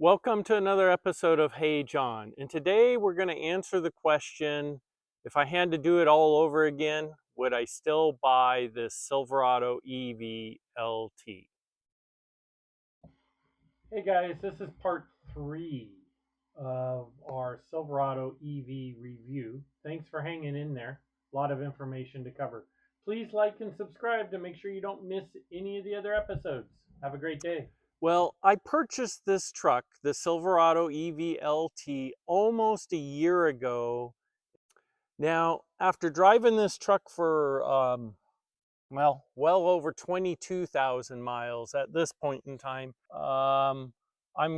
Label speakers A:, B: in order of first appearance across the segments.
A: Welcome to another episode of Hey John, and today we're going to answer the question, if I had to do it all over again, would I still buy this Silverado EV LT?
B: Hey guys, this is part 3 of our Silverado EV review. Thanks for hanging in there. A lot of information to cover. Please like and subscribe to make sure you don't miss any of the other episodes. Have a great day.
A: Well, I purchased this truck, the Silverado EV LT, almost a year ago. Now, after driving this truck for, well over 22,000 miles at this point in time, I'm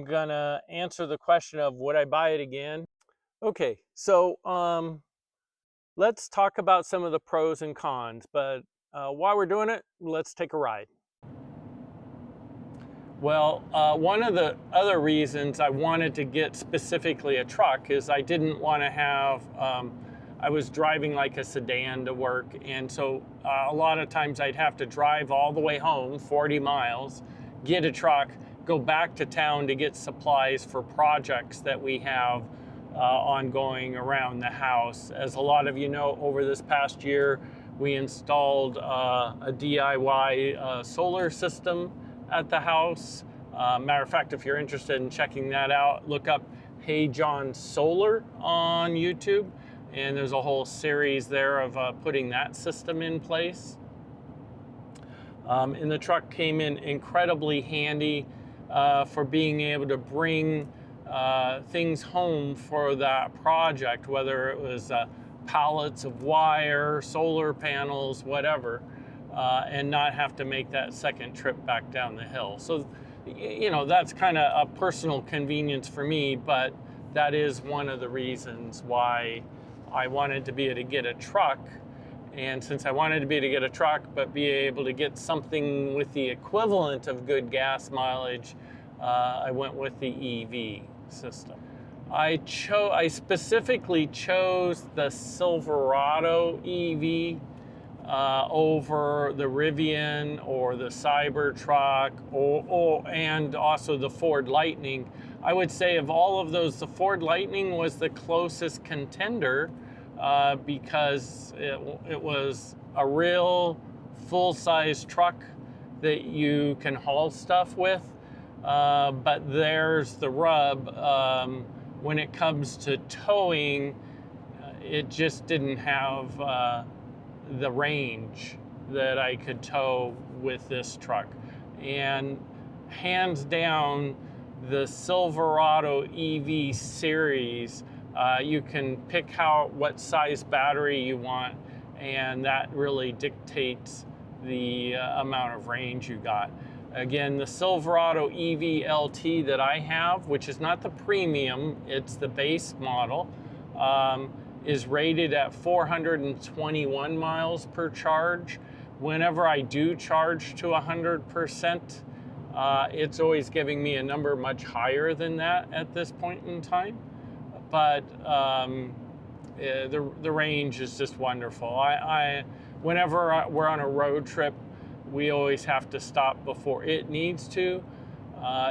A: gonna answer the question of would I buy it again? Okay, so let's talk about some of the pros and cons, but while we're doing it, let's take a ride. Well, one of the other reasons I wanted to get specifically a truck is I didn't want to have, I was driving like a sedan to work, and so a lot of times I'd have to drive all the way home, 40 miles, get a truck, go back to town to get supplies for projects that we have ongoing around the house. As a lot of you know, over this past year, we installed a DIY solar system at the house. Matter of fact, if you're interested in checking that out, look up Hey John Solar on YouTube, and there's a whole series there of putting that system in place. And the truck came in incredibly handy for being able to bring things home for that project, whether it was pallets of wire, solar panels, whatever, and not have to make that second trip back down the hill. So, you know, that's kind of a personal convenience for me, but that is one of the reasons why I wanted to be able to get a truck. And since I wanted to be able to get a truck, but be able to get something with the equivalent of good gas mileage, I went with the EV system. I specifically chose the Silverado EV over the Rivian or the Cybertruck and also the Ford Lightning. I would say of all of those, the Ford Lightning was the closest contender because it was a real full-size truck that you can haul stuff with. But there's the rub. When it comes to towing, it just didn't have the range that I could tow with this truck. And hands down, the Silverado EV series, you can pick what size battery you want, and that really dictates the amount of range you got. Again, the Silverado EV LT that I have, which is not the premium, it's the base model, is rated at 421 miles per charge. Whenever I do charge to 100%, it's always giving me a number much higher than that at this point in time. But the range is just wonderful. Whenever we're on a road trip, we always have to stop before it needs to.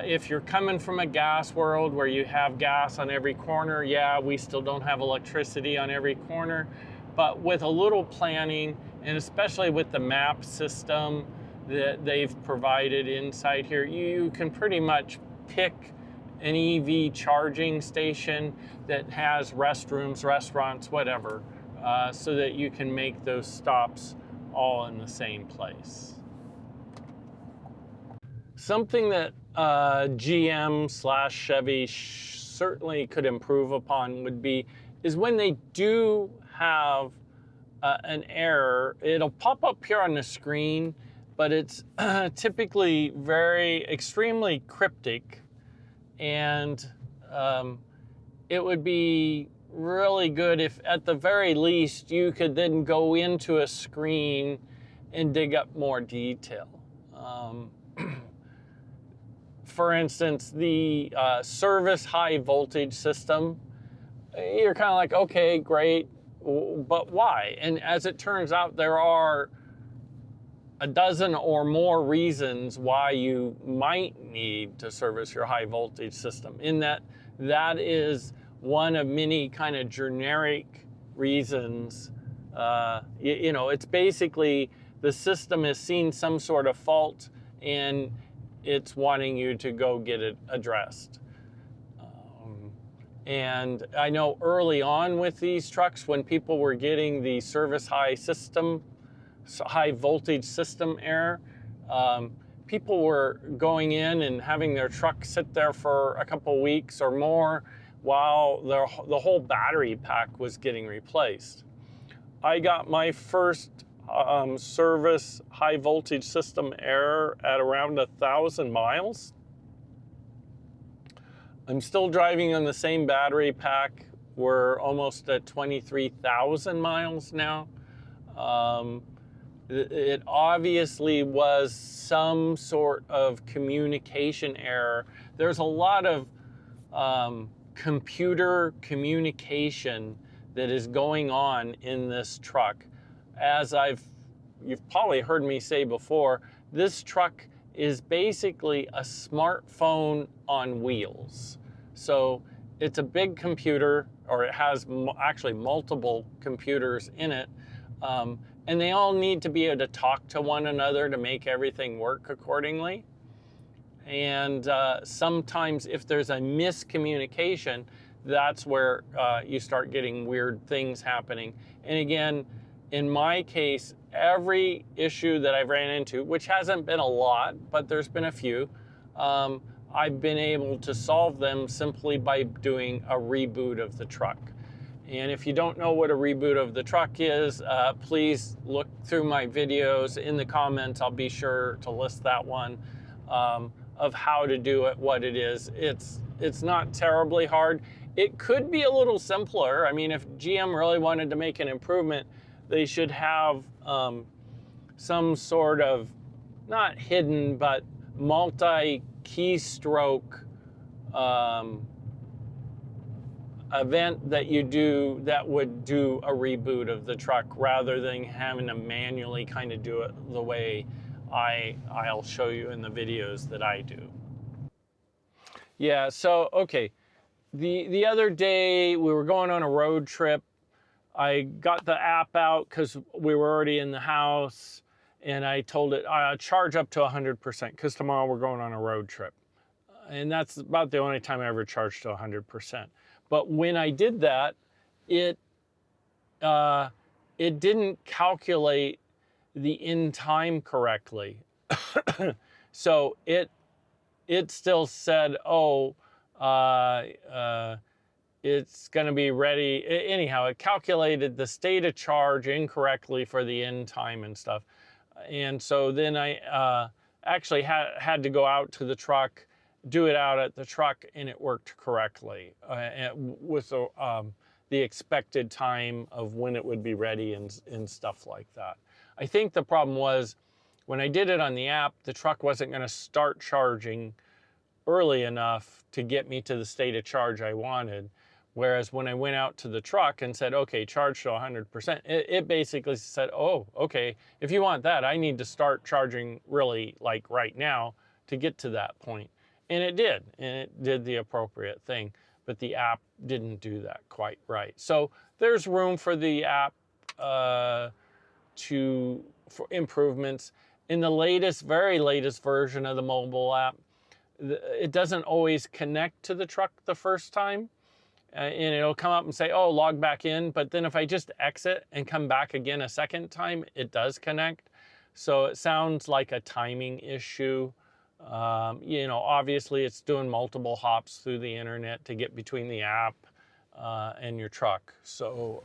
A: If you're coming from a gas world where you have gas on every corner, yeah, we still don't have electricity on every corner. But with a little planning, and especially with the map system that they've provided inside here, you can pretty much pick an EV charging station that has restrooms, restaurants, whatever, so that you can make those stops all in the same place. Something that GM/Chevy certainly could improve upon is when they do have an error, it'll pop up here on the screen, but it's typically extremely cryptic, and it would be really good if at the very least you could then go into a screen and dig up more detail. For instance, the service high voltage system, you're kind of like, okay, great, but why? And as it turns out, there are a dozen or more reasons why you might need to service your high voltage system. In that is one of many kind of generic reasons. You know, it's basically the system has seen some sort of fault and it's wanting you to go get it addressed. And I know early on with these trucks, when people were getting the service high voltage system error, people were going in and having their truck sit there for a couple weeks or more while the whole battery pack was getting replaced. I got my first service high voltage system error at around 1,000 miles. I'm still driving on the same battery pack. We're almost at 23,000 miles now. It obviously was some sort of communication error. There's a lot of computer communication that is going on in this truck. As you've probably heard me say before, this truck is basically a smartphone on wheels. So it's a big computer, or it has actually multiple computers in it. And they all need to be able to talk to one another to make everything work accordingly. And sometimes if there's a miscommunication, that's where you start getting weird things happening. And again, in my case, every issue that I've ran into, which hasn't been a lot, but there's been a few, I've been able to solve them simply by doing a reboot of the truck. And if you don't know what a reboot of the truck is, please look through my videos. In the comments, I'll be sure to list that one of how to do it, what it is. It's not terribly hard. It could be a little simpler. I mean, if GM really wanted to make an improvement, they should have some sort of, not hidden, but multi-keystroke event that you do that would do a reboot of the truck rather than having to manually kind of do it the way I'll show you in the videos that I do. Yeah, so, okay. The other day we were going on a road trip. I got the app out because we were already in the house, and I told it, charge up to 100% because tomorrow we're going on a road trip. And that's about the only time I ever charged to 100%. But when I did that, it didn't calculate the in time correctly. So it still said, oh, it's going to be ready. Anyhow, it calculated the state of charge incorrectly for the end time and stuff. And so then I actually had to go out to the truck, do it out at the truck, and it worked correctly with the expected time of when it would be ready and stuff like that. I think the problem was when I did it on the app, the truck wasn't going to start charging early enough to get me to the state of charge I wanted. Whereas when I went out to the truck and said, okay, charge to 100%, it basically said, oh, okay, if you want that, I need to start charging really like right now to get to that point. And it did, and it did the appropriate thing, but the app didn't do that quite right. So there's room for the app for improvements. In the very latest version of the mobile app, it doesn't always connect to the truck the first time. And it'll come up and say, oh, log back in. But then if I just exit and come back again a second time, it does connect. So it sounds like a timing issue. You know, obviously it's doing multiple hops through the internet to get between the app and your truck. So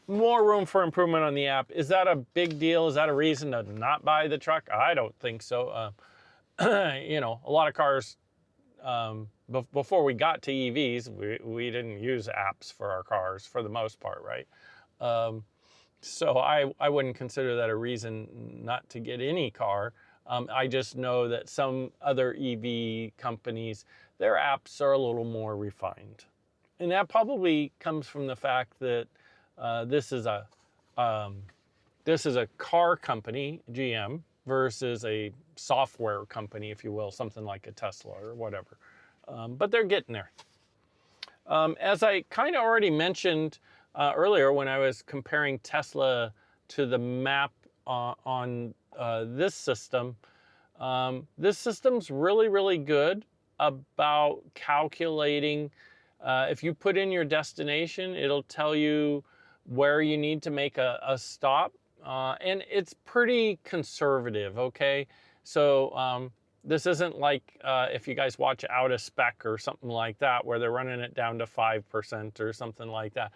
A: more room for improvement on the app. Is that a big deal? Is that a reason to not buy the truck? I don't think so. You know, a lot of cars, before we got to EVs, we didn't use apps for our cars for the most part, right? So I wouldn't consider that a reason not to get any car. I just know that some other EV companies, their apps are a little more refined. And that probably comes from the fact that this is a this is a car company, GM, versus a software company, if you will, something like a Tesla or whatever. But they're getting there. As I kind of already mentioned earlier when I was comparing Tesla to the map on this system, this system's really, really good about calculating. If you put in your destination, it'll tell you where you need to make a stop. And it's pretty conservative, okay? So this isn't like if you guys watch Out of Spec or something like that, where they're running it down to 5% or something like that.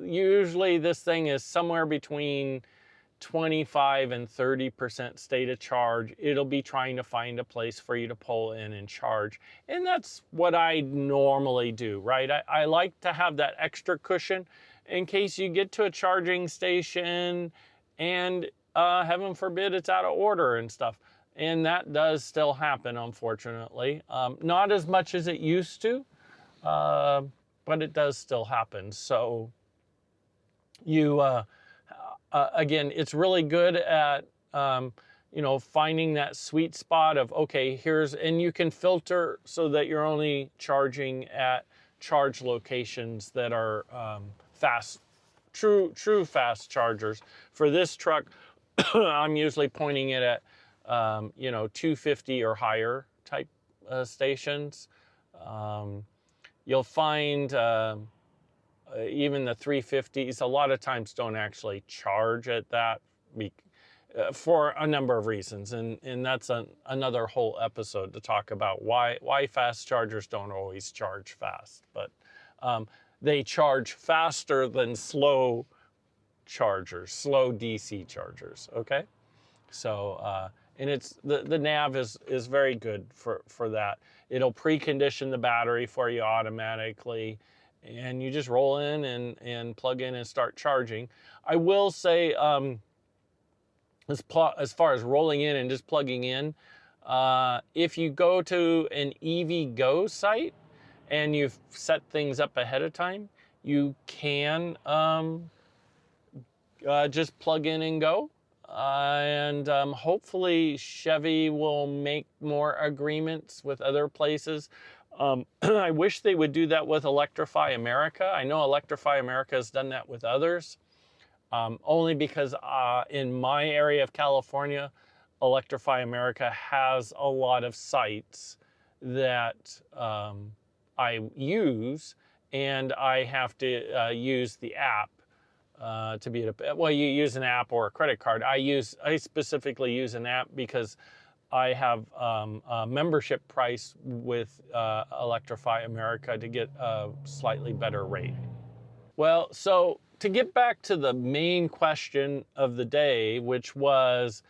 A: Usually this thing is somewhere between 25 and 30% state of charge. It'll be trying to find a place for you to pull in and charge. And that's what I normally do, right? I like to have that extra cushion in case you get to a charging station and heaven forbid it's out of order and stuff. And that does still happen, unfortunately. Not as much as it used to, but it does still happen. So you, again, it's really good at, you know, finding that sweet spot of, okay, and you can filter so that you're only charging at charge locations that are fast, true fast chargers. For this truck, I'm usually pointing it at, you know, 250 or higher type stations. You'll find even the 350s a lot of times don't actually charge at that for a number of reasons, and that's another whole episode to talk about why fast chargers don't always charge fast, but they charge faster than slow chargers, slow DC chargers. Okay, so and it's the nav is very good for that. It'll precondition the battery for you automatically, and you just roll in and plug in and start charging. I will say, as far as rolling in and just plugging in, if you go to an EV Go site and you've set things up ahead of time, you can just plug in and go. And hopefully Chevy will make more agreements with other places. I wish they would do that with Electrify America. I know Electrify America has done that with others, only because in my area of California, Electrify America has a lot of sites that I use, and I have to use the app to be well, you use an app or a credit card. I specifically use an app because I have a membership price with Electrify America to get a slightly better rate. Well, so to get back to the main question of the day, which was,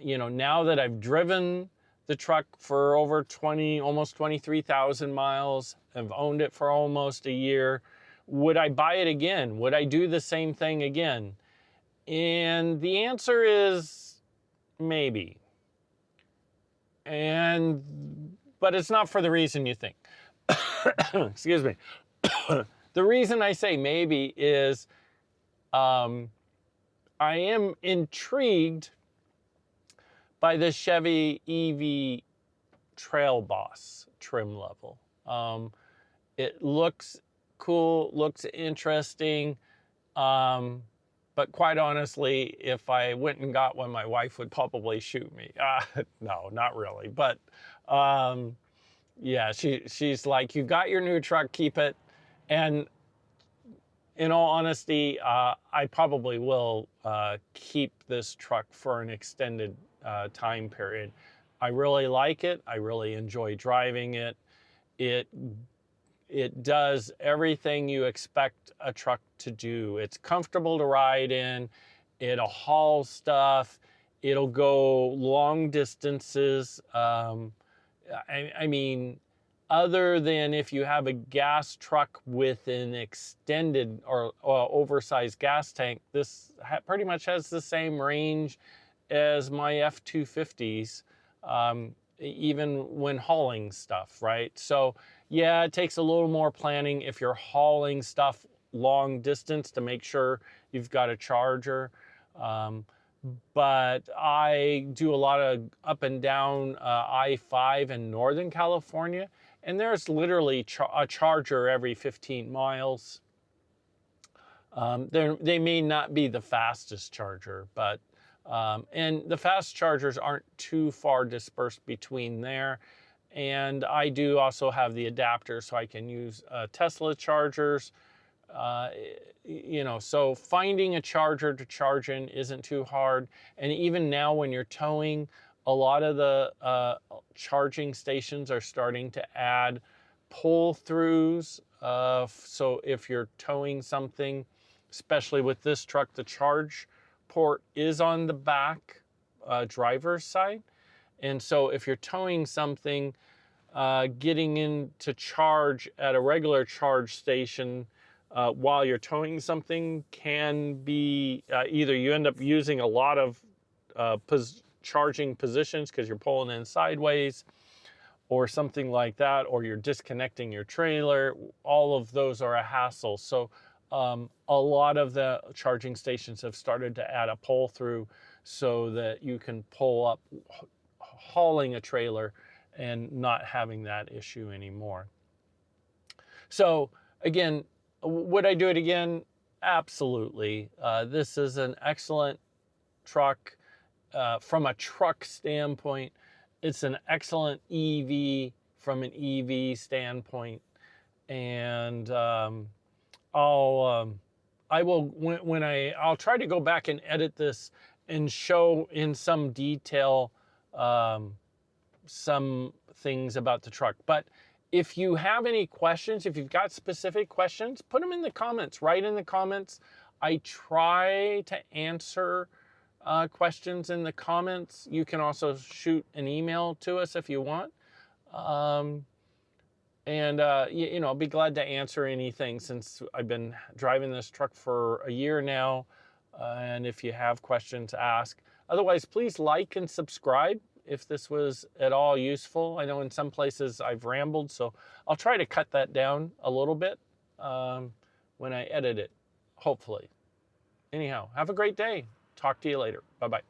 A: you know, now that I've driven the truck for over almost 23,000 miles, I've owned it for almost a year, would I buy it again? Would I do the same thing again? And the answer is maybe. But it's not for the reason you think. Excuse me. The reason I say maybe is I am intrigued by the Chevy EV Trail Boss trim level. It looks cool, looks interesting, but quite honestly, if I went and got one, my wife would probably shoot me. No, not really, but yeah, she's like, you got your new truck, keep it. And in all honesty, I probably will keep this truck for an extended time period. I really like it. I really enjoy driving it. It does everything you expect a truck to do. It's comfortable to ride in. It'll haul stuff. It'll go long distances. I mean, other than if you have a gas truck with an extended or oversized gas tank, this pretty much has the same range as my F-250s, even when hauling stuff, right? So yeah, it takes a little more planning if you're hauling stuff long distance to make sure you've got a charger. But I do a lot of up and down I-5 in Northern California, and there's literally a charger every 15 miles. They may not be the fastest charger, but and the fast chargers aren't too far dispersed between there. And I do also have the adapter, so I can use Tesla chargers. Uh, so finding a charger to charge in isn't too hard. And even now, when you're towing, a lot of the charging stations are starting to add pull-throughs. So if you're towing something, especially with this truck, the charge port is on the back driver's side. And so if you're towing something, getting in to charge at a regular charge station while you're towing something can be either you end up using a lot of charging positions because you're pulling in sideways or something like that, or you're disconnecting your trailer. All of those are a hassle. So a lot of the charging stations have started to add a pull through so that you can pull up hauling a trailer and not having that issue anymore. So again, would I do it again? Absolutely. This is an excellent truck. From a truck standpoint, it's an excellent EV from an EV standpoint. And I'll try to go back and edit this and show in some detail some things about the truck. But if you have any questions, if you've got specific questions, put them in the comments, write in the comments. I try to answer questions in the comments. You can also shoot an email to us if you want. I'll be glad to answer anything since I've been driving this truck for a year now. And if you have questions, ask. Otherwise, please like and subscribe if this was at all useful. I know in some places I've rambled, so I'll try to cut that down a little bit when I edit it, hopefully. Anyhow, have a great day. Talk to you later. Bye-bye.